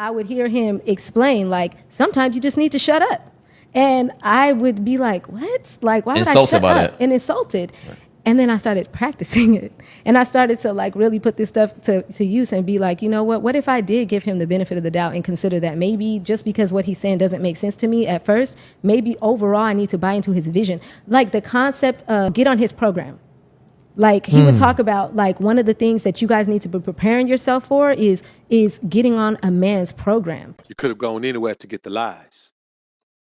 I would hear him explain, like, sometimes you just need to shut up. And I would be like, what? Like, why would Insulted I shut by up? that. And insulted. Right. And then I started practicing it. And I started to like really put this stuff to use and be like, you know what if I did give him the benefit of the doubt and consider that maybe just because what he's saying doesn't make sense to me at first, maybe overall I need to buy into his vision. Like the concept of get on his program. Like he would talk about like one of the things that you guys need to be preparing yourself for is getting on a man's program. You could have gone anywhere to get the lies,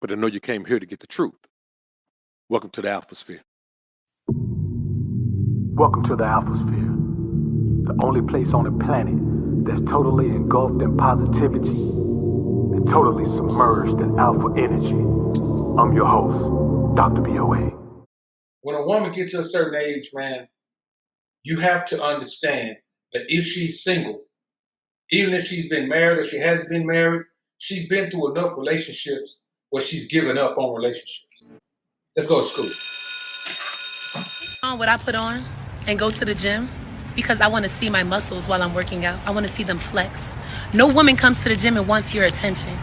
but I know you came here to get the truth. Welcome to the AlphaSphere. Welcome to the AlphaSphere, the only place on the planet that's totally engulfed in positivity and totally submerged in alpha energy. I'm your host, Dr. BOA. When a woman gets to a certain age, man, you have to understand that if she's single, even if she's been married or she hasn't been married, she's been through enough relationships where she's given up on relationships. Let's go to school. On what I put on and go to the gym because I want to see my muscles while I'm working out. I want to see them flex. No woman comes to the gym and wants your attention.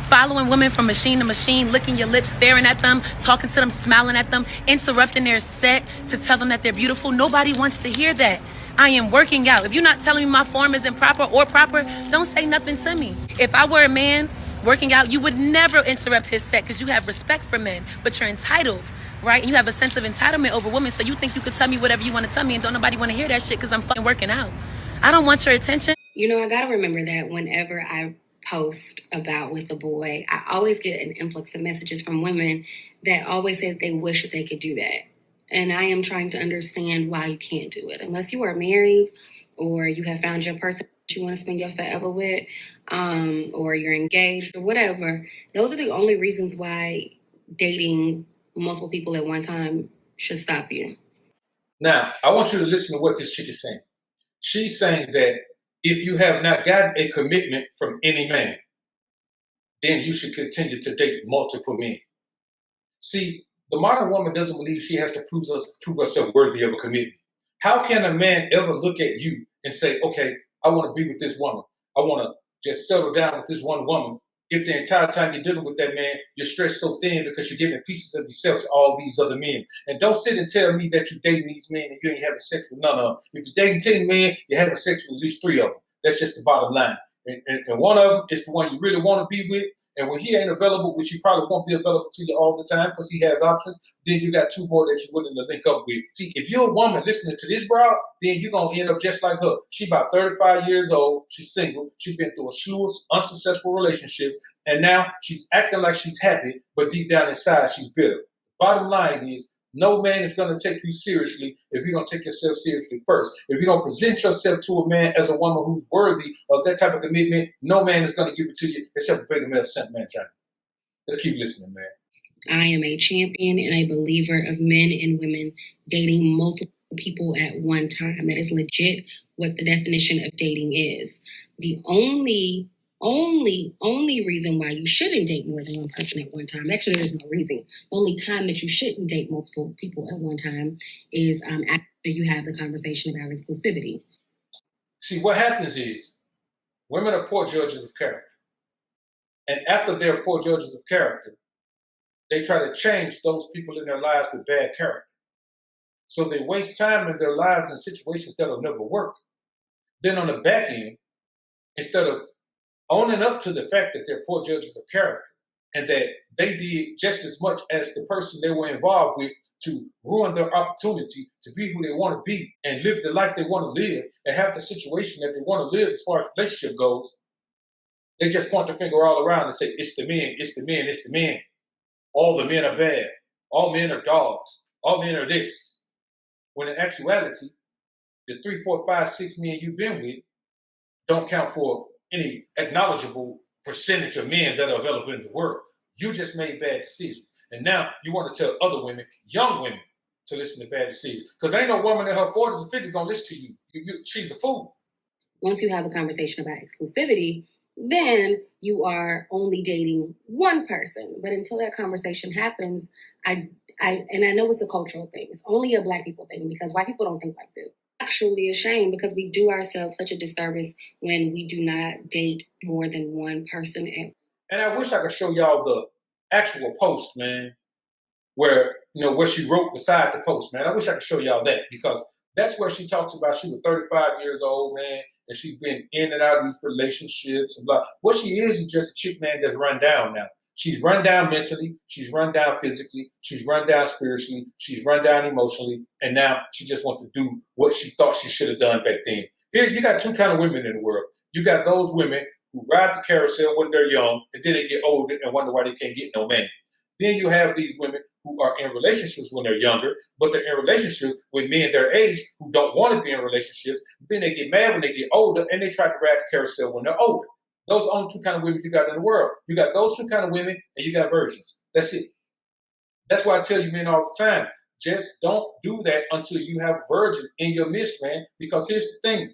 Following women from machine to machine, licking your lips, staring at them, talking to them, smiling at them, interrupting their set to tell them that they're beautiful. Nobody wants to hear that. I am working out. If you're not telling me my form isn't proper or proper, don't say nothing to me. If I were a man working out, you would never interrupt his set because you have respect for men, but you're entitled, right? And you have a sense of entitlement over women, so you think you could tell me whatever you want to tell me and don't nobody want to hear that shit because I'm fucking working out. I don't want your attention. You know, I got to remember that whenever I post about with a boy, I always get an influx of messages from women that always say that they wish that they could do that. And I am trying to understand why you can't do it. Unless you are married or you have found your person that you want to spend your forever with, or you're engaged or whatever. Those are the only reasons why dating multiple people at one time should stop you. Now, I want you to listen to what this chick is saying. She's saying that if you have not gotten a commitment from any man, then you should continue to date multiple men. See, the modern woman doesn't believe she has to prove herself worthy of a commitment. How can a man ever look at you and say, okay, I want to be with this woman. I want to just settle down with this one woman. If the entire time you're dealing with that man, you're stretched so thin because you're giving pieces of yourself to all these other men. And don't sit and tell me that you're dating these men and you ain't having sex with none of them. If you're dating 10 men, you're having sex with at least 3 of them. That's just the bottom line. And one of them is the one you really want to be with. And when he ain't available, which he probably won't be available to you all the time because he has options, then you got 2 more that you're willing to link up with. See, if you're a woman listening to this broad, then you're going to end up just like her. She about 35 years old. She's single. She's been through a slew of unsuccessful relationships. And now she's acting like she's happy, but deep down inside, she's bitter. Bottom line is, no man is going to take you seriously if you don't take yourself seriously first. If you don't present yourself to a man as a woman who's worthy of that type of commitment, no man is going to give it to you except for beta male simp man China. Let's keep listening, man. I am a champion and a believer of men and women dating multiple people at one time. That is legit what the definition of dating is. The only reason why you shouldn't date more than one person at one time, actually there's no reason. The only time that you shouldn't date multiple people at one time is after you have the conversation about exclusivity. See, what happens is women are poor judges of character. And after they're poor judges of character, they try to change those people in their lives with bad character. So they waste time in their lives in situations that'll never work. Then on the back end, instead of owning up to the fact that they're poor judges of character and that they did just as much as the person they were involved with to ruin their opportunity to be who they want to be and live the life they want to live and have the situation that they want to live as far as relationship goes, they just point the finger all around and say, it's the men, it's the men, it's the men. All the men are bad. All men are dogs. All men are this. When in actuality, the 3, 4, 5, 6 men you've been with don't count for any acknowledgeable percentage of men that are available in the world. You just made bad decisions. And now you want to tell other women, young women, to listen to bad decisions. Because ain't no woman in her 40s and 50s going to listen to you. She's a fool. Once you have a conversation about exclusivity, then you are only dating one person. But until that conversation happens, I know it's a cultural thing. It's only a Black people thing because white people don't think like this. actually ashamed because we do ourselves such a disservice when we do not date more than one person. And I wish I could show y'all the actual post, man, where where she wrote beside the post, man. I wish I could show y'all that, because that's where she talks about she was 35 years old, man, and she's been in and out of these relationships and blah. What she is just a chick, man, that's run down now. She's run down mentally, she's run down physically, she's run down spiritually, she's run down emotionally, and now she just wants to do what she thought she should have done back then. Here, you got two kind of women in the world. You got those women who ride the carousel when they're young, and then they get older and wonder why they can't get no man. Then you have these women who are in relationships when they're younger, but they're in relationships with men their age who don't want to be in relationships. Then they get mad when they get older, and they try to ride the carousel when they're older. Those are the only two kind of women you got in the world. You got those two kind of women, and you got virgins. That's it. That's why I tell you men all the time, just don't do that until you have a virgin in your midst, man. Because here's the thing.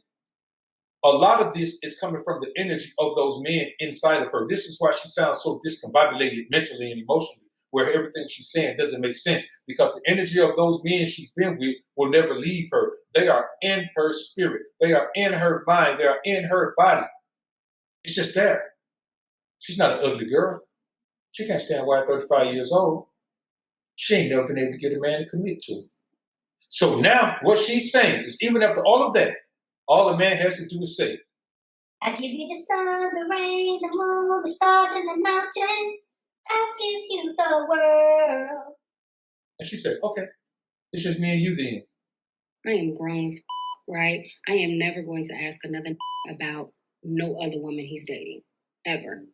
A lot of this is coming from the energy of those men inside of her. This is why she sounds so discombobulated mentally and emotionally, where everything she's saying doesn't make sense, because the energy of those men she's been with will never leave her. They are in her spirit. They are in her mind. They are in her body. It's just there. She's not an ugly girl. She can't stand why at 35 years old. She ain't never been able to get a man to commit to her. So now what she's saying is, even after all of that, all a man has to do is say, I give you the sun, the rain, the moon, the stars, and the mountain. I'll give you the world. and she said, okay, it's just me and you then. I am grown as right? I am never going to ask another about no other woman he's dating, ever.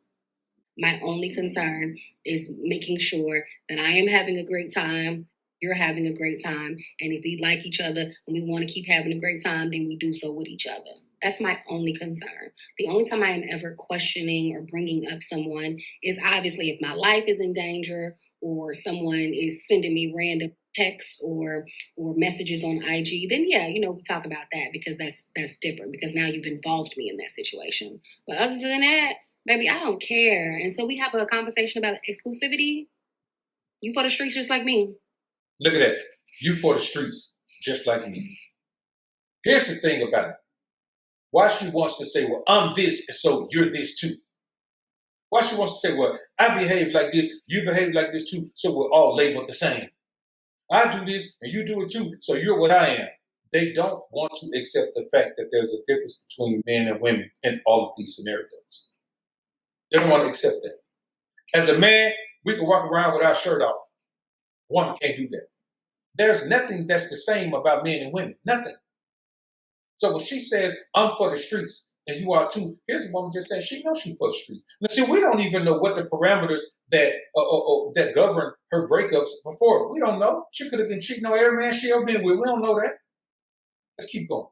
My only concern is making sure that I am having a great time, you're having a great time, and if we like each other and we want to keep having a great time, then we do so with each other. That's my only concern. The only time I am ever questioning or bringing up someone is obviously if my life is in danger, or someone is sending me random texts or messages on IG, then yeah, we talk about that, because that's different, because now you've involved me in that situation. But other than that, baby, I don't care. And so we have a conversation about exclusivity. You for the streets just like me. Look at that. You for the streets just like me. Here's the thing about it. Why she wants to say, well, I'm this, and so you're this too. Why she wants to say, well, I behave like this, you behave like this too, so we're all labeled the same. I do this, and you do it too, so you're what I am. They don't want to accept the fact that there's a difference between men and women in all of these scenarios. They don't want to accept that. As a man, we can walk around with our shirt off. A woman can't do that. There's nothing that's the same about men and women. Nothing. So when she says, I'm for the streets, and you are too, here's a woman just saying she knows she's for the streets. Now, see, we don't even know what the parameters that govern her breakups before. We don't know. She could have been cheating on every man she ever been with. We don't know that. Let's keep going.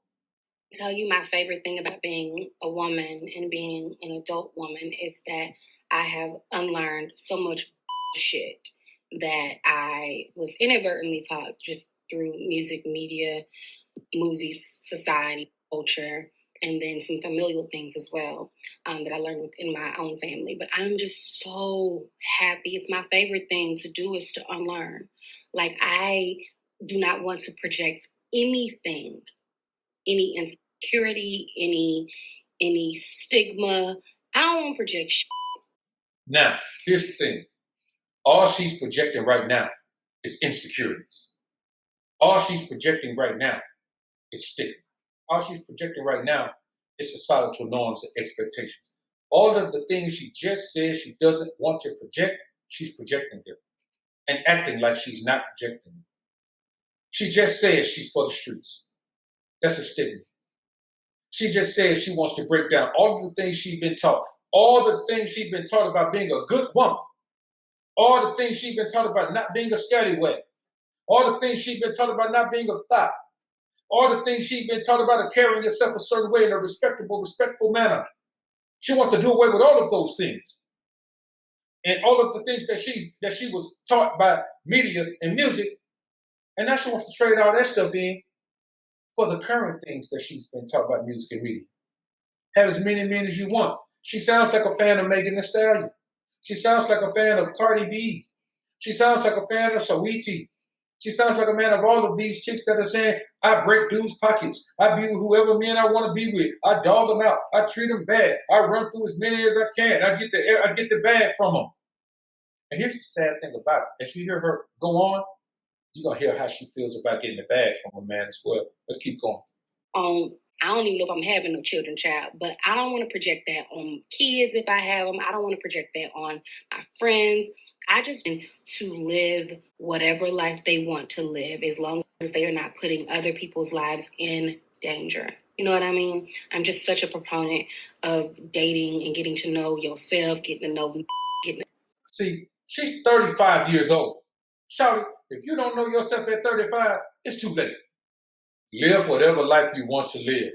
Tell you my favorite thing about being a woman and being an adult woman is that I have unlearned so much shit that I was inadvertently taught just through music, media, movies, society, culture, and then some familial things as well that I learned within my own family. But I'm just so happy. It's my favorite thing to do is to unlearn. Like, I do not want to project anything, any insecurity, any stigma. I don't want to project shit. Now, here's the thing. All she's projecting right now is insecurities. All she's projecting right now is stigma. All she's projecting right now is societal norms and expectations. All of the things she just said she doesn't want to project, she's projecting them and acting like she's not projecting them. She just says she's for the streets. That's a stigma. She just says she wants to break down all of the things she's been taught, all the things she's been taught about being a good woman, all the things she's been taught about not being a scallywag, all the things she's been taught about not being a thot, all the things she's been taught about carrying yourself a certain way in a respectful manner. She wants to do away with all of those things. And all of the things that she was taught by media and music, and now she wants to trade all that stuff in for the current things that she's been taught by music and media. Have as many men as you want. She sounds like a fan of Megan Thee Stallion. She sounds like a fan of Cardi B. She sounds like a fan of Saweetie. She sounds like a man of all of these chicks that are saying, I break dudes' pockets. I be with whoever men I want to be with. I dog them out. I treat them bad. I run through as many as I can. I get the bag from them. And here's the sad thing about it. As you hear her go on, you're going to hear how she feels about getting the bag from a man as well. Let's keep going. I don't even know if I'm having no children, child, but I don't want to project that on kids if I have them. I don't want to project that on my friends. I just want to live whatever life they want to live as long as they are not putting other people's lives in danger. You know what I mean? I'm just such a proponent of dating and getting to know yourself, getting to know. See, she's 35 years old. Shawty, if you don't know yourself at 35, it's too late. Live whatever life you want to live.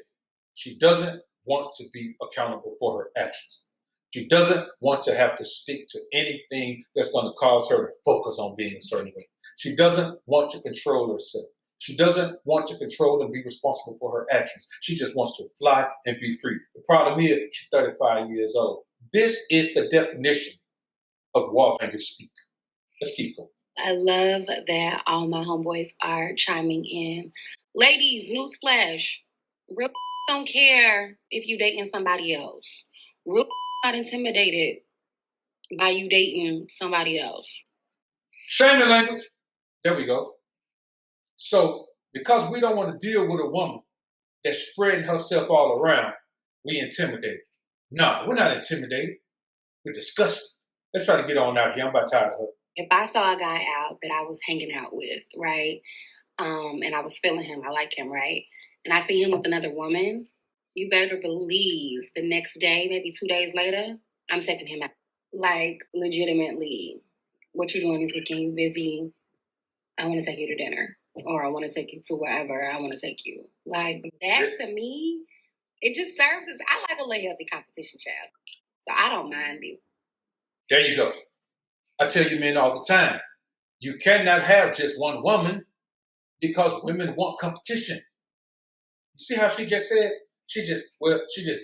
She doesn't want to be accountable for her actions. She doesn't want to have to stick to anything that's going to cause her to focus on being a certain way. She doesn't want to control herself. She doesn't want to control and be responsible for her actions. She just wants to fly and be free. The problem is she's 35 years old. This is the definition of wallbanger speak. Let's keep going. I love that all my homeboys are chiming in. Ladies, newsflash. Real don't care if you dating somebody else. Real not intimidated by you dating somebody else. Shame the language. There we go. So, because we don't want to deal with a woman that's spreading herself all around, we intimidate. No, we're not intimidated. We're disgusted. Let's try to get on out here. I'm about tired of her. If I saw a guy out that I was hanging out with, right, and I was feeling him, I like him, right, and I see him with another woman, you better believe the next day, maybe 2 days later, I'm taking him out. Like, legitimately, what you doing this weekend? You busy? I want to take you to dinner. Or I want to take you to wherever I want to take you. Like, that to me, it just serves as, I like a little healthy competition, child. So I don't mind it. There you go. I tell you men all the time, you cannot have just one woman because women want competition. You see how she just said? She just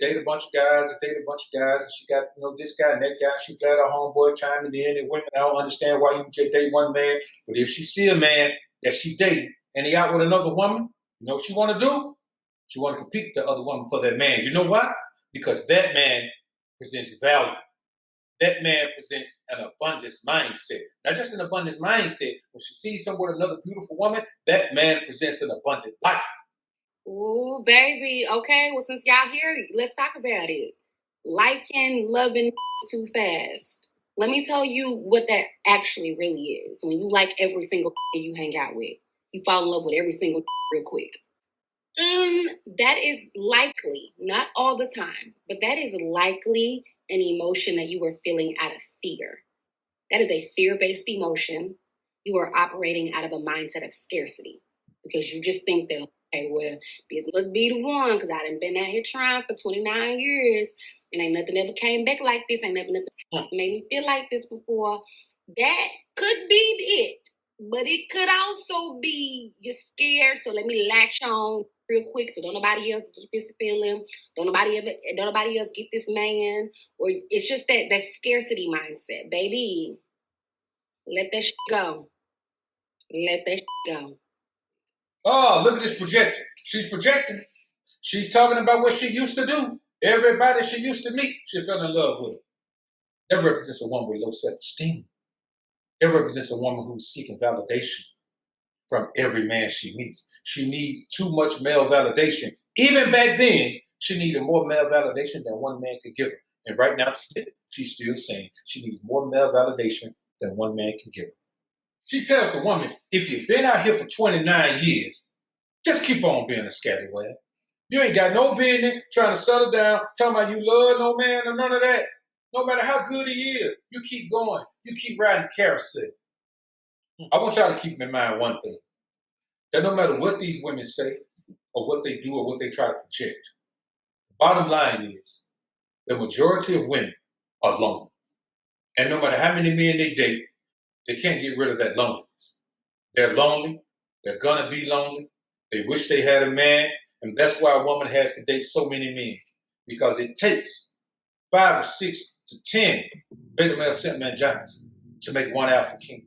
dated a bunch of guys and she got, this guy and that guy. She glad her homeboys chiming in and women. I don't understand why you just date one man. But if she see a man that she dating and he out with another woman, you know what she want to do? She want to compete with the other woman for that man. You know why? Because that man presents value. That man presents an abundance mindset. Not just an abundance mindset. When she sees someone with another beautiful woman, that man presents an abundant life. Ooh, baby. Okay, well, since y'all here, let's talk about it. Liking, loving too fast. Let me tell you what that actually really is. When you like every single you hang out with, you fall in love with every single real quick. That is likely, not all the time, but that is likely an emotion that you are feeling out of fear. That is a fear-based emotion. You are operating out of a mindset of scarcity because you just think that, okay, well, this must be the one because I done been out here trying for 29 years and ain't nothing ever came back like this. Ain't nothing made me feel like this before. That could be it, but it could also be you're scared, so let me latch on real quick so don't nobody else get this feeling, don't nobody else get this man, or it's just that scarcity mindset, baby. Let that shit go. Let that shit go. Oh, look at this projector. She's projecting. She's talking about what she used to do. Everybody she used to meet, she fell in love with. That represents a woman with low self-esteem. It represents a woman who's seeking validation from every man she meets. She needs too much male validation. Even back then, she needed more male validation than one man could give her. And right now, she's still saying she needs more male validation than one man can give her. She tells the woman, if you've been out here for 29 years, just keep on being a scallywag. You ain't got no business trying to settle down, talking about you love no man or none of that. No matter how good he is, you keep going. You keep riding carousel. I want y'all to keep in mind one thing. That no matter what these women say or what they do or what they try to project, the bottom line is the majority of women are lonely. And no matter how many men they date, they can't get rid of that loneliness. They're lonely. They're going to be lonely. They wish they had a man. And that's why a woman has to date so many men. Because it takes 5 or 6 to 10 beta male scent giants to make one alpha king.